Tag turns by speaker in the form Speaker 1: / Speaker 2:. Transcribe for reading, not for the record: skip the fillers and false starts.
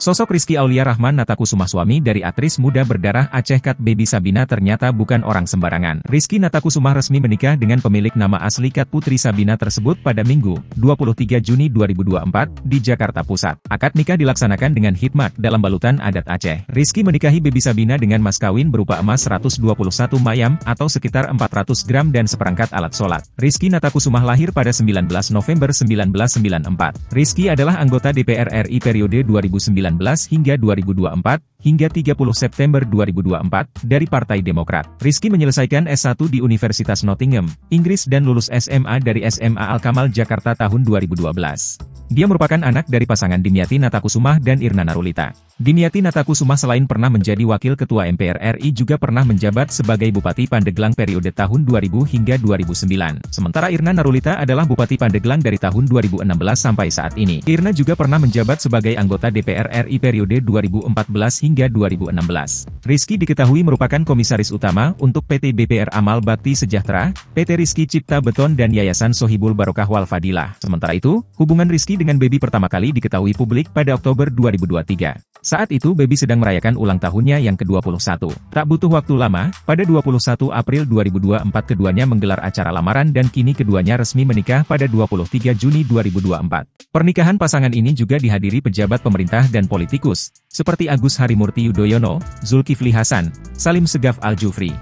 Speaker 1: Sosok Rizky Aulia Rahman Natakusumah, suami dari aktris muda berdarah Aceh Kat Baby Sabina, ternyata bukan orang sembarangan. Rizky Natakusumah resmi menikah dengan pemilik nama asli Kat Putri Sabina tersebut pada Minggu, 23 Juni 2024, di Jakarta Pusat. Akad nikah dilaksanakan dengan hikmat dalam balutan adat Aceh. Rizky menikahi Baby Sabina dengan mas kawin berupa emas 121 mayam atau sekitar 400 gram dan seperangkat alat sholat. Rizky Natakusumah lahir pada 19 November 1994. Rizky adalah anggota DPR RI periode 2019 hingga 2024, hingga 30 September 2024, dari Partai Demokrat. Rizky menyelesaikan S1 di Universitas Nottingham, Inggris dan lulus SMA dari SMA Al-Kamal Jakarta tahun 2012. Dia merupakan anak dari pasangan Dimyati Natakusumah dan Irna Narulita. Dimyati Natakusumah selain pernah menjadi Wakil Ketua MPR RI juga pernah menjabat sebagai Bupati Pandeglang periode tahun 2000 hingga 2009. Sementara Irna Narulita adalah Bupati Pandeglang dari tahun 2016 sampai saat ini. Irna juga pernah menjabat sebagai anggota DPR RI periode 2014 hingga 2016. Rizky diketahui merupakan komisaris utama untuk PT BPR Amal Bakti Sejahtera, PT Rizky Cipta Beton dan Yayasan Sohibul Barokah Wal Fadilah. Sementara itu, hubungan Rizky dengan Baby pertama kali diketahui publik pada Oktober 2023. Saat itu Baby sedang merayakan ulang tahunnya yang ke-21. Tak butuh waktu lama, pada 21 April 2024 keduanya menggelar acara lamaran dan kini keduanya resmi menikah pada 23 Juni 2024. Pernikahan pasangan ini juga dihadiri pejabat pemerintah dan politikus, seperti Agus Harimurti Yudhoyono, Zulkifli Hasan, Salim Segaf Al-Jufri,